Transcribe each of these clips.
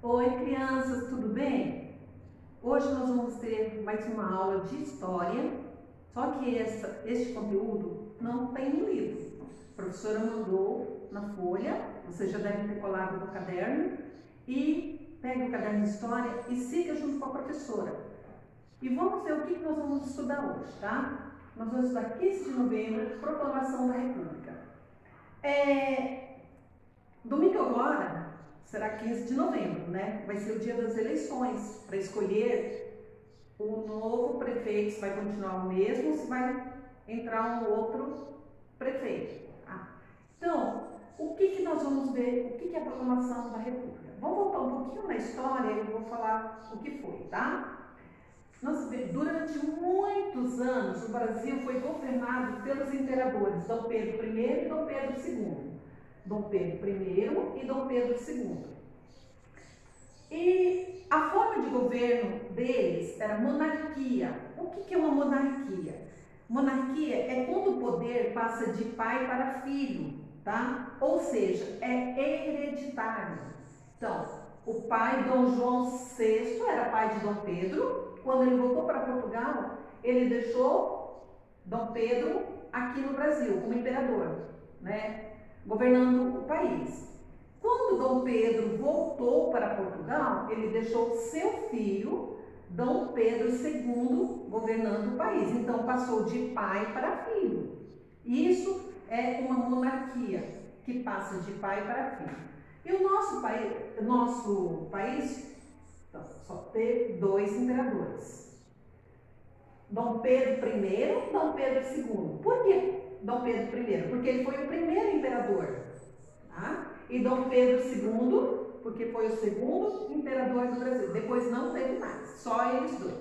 Oi, crianças, tudo bem? Hoje nós vamos ter mais uma aula de história, só que este conteúdo não tem no livro. A professora mandou na folha, vocês já devem ter colado no caderno, e pegue o caderno de história e siga junto com a professora. E vamos ver o que nós vamos estudar hoje, tá? Nós vamos estudar 15 de novembro, Proclamação da República. Domingo agora será 15 de novembro, né? Vai ser o dia das eleições para escolher o novo prefeito, se vai continuar o mesmo ou se vai entrar um outro prefeito. Então, o que nós vamos ver? O que é a Proclamação da República? Vamos voltar um pouquinho na história e eu vou falar o que foi, tá? Durante muitos anos, o Brasil foi governado pelos imperadores Dom Pedro I e Dom Pedro II. Dom Pedro I e Dom Pedro II. E a forma de governo deles era monarquia. O que é uma monarquia? Monarquia é quando o poder passa de pai para filho, tá? Ou seja, é hereditário. Então, o pai, Dom João VI, era pai de Dom Pedro. Quando ele voltou para Portugal, ele deixou Dom Pedro aqui no Brasil como imperador, né? Governando o país. Quando Dom Pedro voltou para Portugal, ele deixou seu filho, Dom Pedro II, governando o país. Então, passou de pai para filho. Isso é uma monarquia, que passa de pai para filho. E o nosso país só teve dois imperadores. Dom Pedro I e Dom Pedro II. Por que Dom Pedro I? Porque ele foi o primeiro imperador. Tá? E Dom Pedro II, porque foi o segundo imperador do Brasil. Depois não teve mais, só eles dois.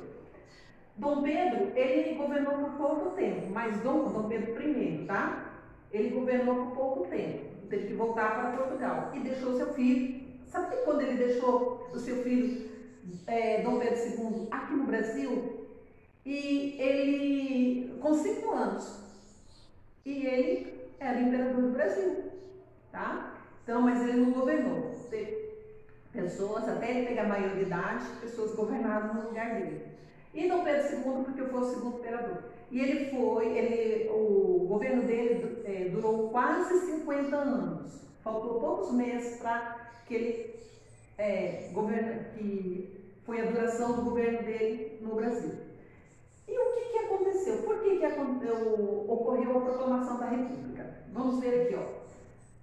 Dom Pedro, ele governou por pouco tempo, mas Dom Pedro I, tá? Ele governou por pouco tempo. Teve que voltar para Portugal e deixou seu filho. Sabe que quando ele deixou o seu filho, Dom Pedro II, aqui no Brasil? E ele, com 5 anos, e ele era imperador do Brasil, tá? Então, mas ele não governou. Teve pessoas, até ele pegar a maioridade, pessoas governaram no lugar dele. E Dom Pedro II, porque foi o segundo imperador. E o governo dele durou quase 50 anos. Faltou poucos meses para que ele que foi a duração do governo dele no Brasil. E o que aconteceu? Por que ocorreu a Proclamação da República? Vamos ver aqui, ó.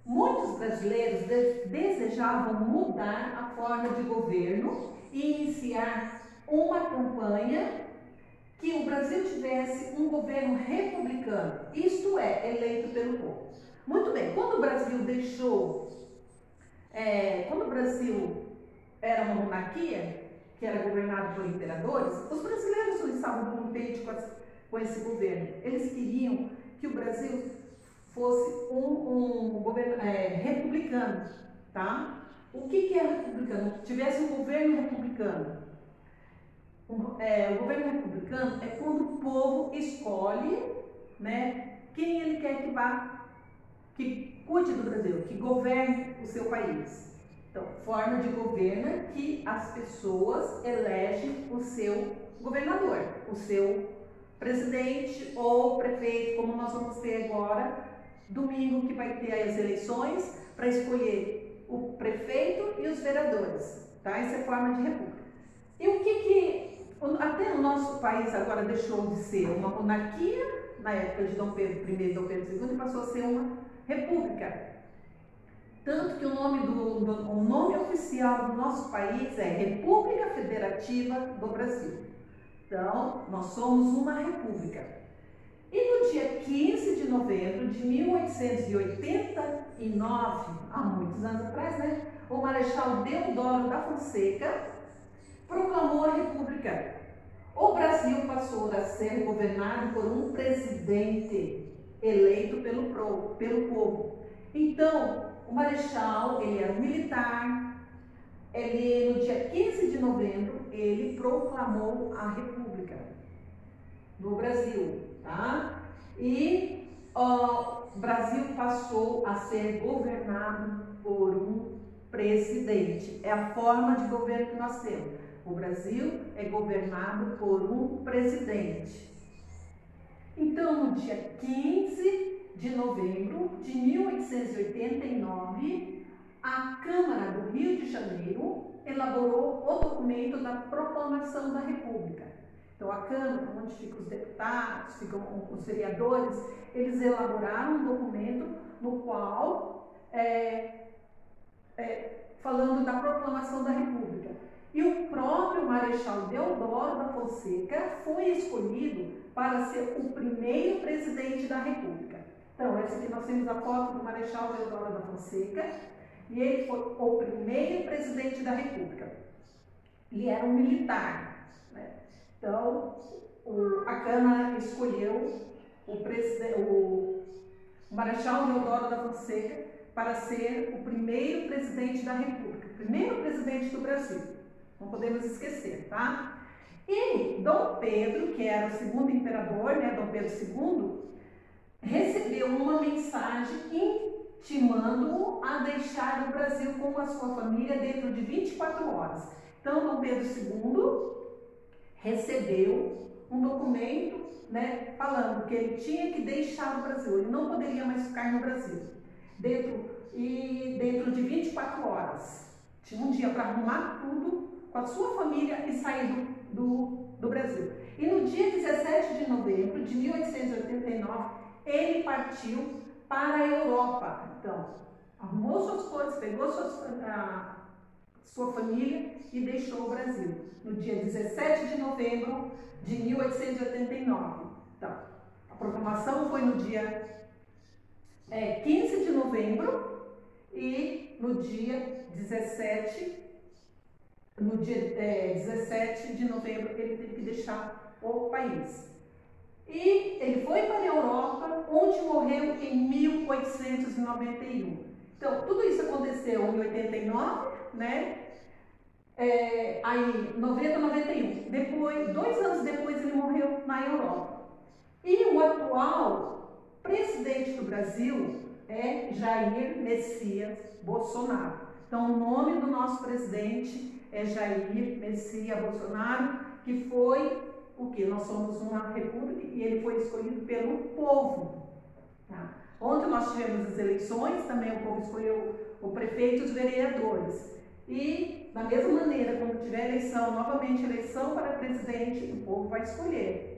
Muitos brasileiros desejavam mudar a forma de governo e iniciar uma campanha que o Brasil tivesse um governo republicano, isto é, eleito pelo povo. Muito bem, quando o Brasil era uma monarquia, que era governado por imperadores, os brasileiros não estavam contentes com esse governo. Eles queriam que o Brasil fosse um governo republicano, tá? O que é republicano? Tivesse um governo republicano. O governo republicano é quando o povo escolhe, né, quem ele quer que cuide do Brasil, que governe o seu país. Então, forma de governo que as pessoas elegem o seu governador, o seu presidente ou prefeito, como nós vamos ter agora, domingo, que vai ter as eleições para escolher o prefeito e os vereadores, tá? Essa é a forma de república. E até o nosso país agora deixou de ser uma monarquia, na época de Dom Pedro I e Dom Pedro II, e passou a ser uma república. Tanto que o nome oficial do nosso país é República Federativa do Brasil. Então, nós somos uma república. E no dia 15 de novembro de 1889, há muitos anos atrás, né, o Marechal Deodoro da Fonseca proclamou a república. O Brasil passou a ser governado por um presidente eleito pelo povo. Então, o Marechal, ele era um militar, no dia 15 de novembro, ele proclamou a república do Brasil, tá? E o Brasil passou a ser governado por um presidente. É a forma de governo que nós temos. O Brasil é governado por um presidente. Então, no dia 15 de novembro de 1889, a Câmara do Rio de Janeiro elaborou o documento da Proclamação da República. Então, a Câmara, onde ficam os deputados, ficam os vereadores, eles elaboraram um documento no qual, falando da Proclamação da República. E o próprio Marechal Deodoro da Fonseca foi escolhido para ser o primeiro presidente da República. Então, essa aqui nós temos a foto do Marechal Deodoro da Fonseca, e ele foi o primeiro presidente da República. Ele era um militar, né? Então, a Câmara escolheu o Marechal Deodoro da Fonseca para ser o primeiro presidente da República, o primeiro presidente do Brasil. Não podemos esquecer, tá? E Dom Pedro, que era o segundo imperador, né, Dom Pedro II, recebeu uma mensagem intimando-o a deixar o Brasil com a sua família dentro de 24 horas. Então, Dom Pedro II recebeu um documento, né, falando que ele tinha que deixar o Brasil, ele não poderia mais ficar no Brasil, dentro de 24 horas. Tinha um dia para arrumar tudo com a sua família e sair do Brasil. E no dia 17 de novembro de 1889, ele partiu para a Europa. Então, arrumou suas coisas, pegou sua família e deixou o Brasil. No dia 17 de novembro de 1889. Então, a proclamação foi no dia 15 de novembro e no dia 17 de novembro ele teve que deixar o país. E ele foi para a Europa, onde morreu em 1891. Então, tudo isso aconteceu em 89, né? Aí, 90, 91. Depois, 2 anos depois, ele morreu na Europa. E o atual presidente do Brasil é Jair Messias Bolsonaro. Então, o nome do nosso presidente é Jair Messias Bolsonaro, que foi o que? Nós somos uma república e ele foi escolhido pelo povo. Tá? Ontem nós tivemos as eleições, também o povo escolheu o prefeito e os vereadores. E, da mesma maneira, quando tiver eleição, novamente eleição para presidente, o povo vai escolher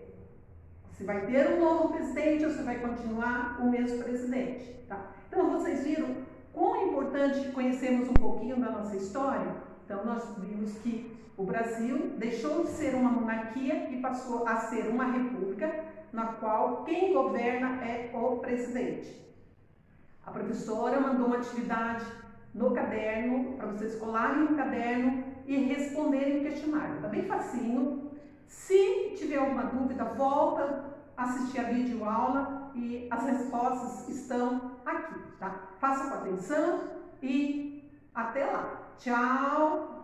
se vai ter um novo presidente ou se vai continuar o mesmo presidente. Tá? Então, vocês viram quão é importante conhecermos um pouquinho da nossa história? Então, nós vimos que o Brasil deixou de ser uma monarquia e passou a ser uma república, na qual quem governa é o presidente. A professora mandou uma atividade no caderno, para vocês colarem no caderno e responderem o questionário. Está bem facinho. Se tiver alguma dúvida, volta, assistir a videoaula e as respostas estão aqui, tá? Faça com atenção e até lá. Tchau!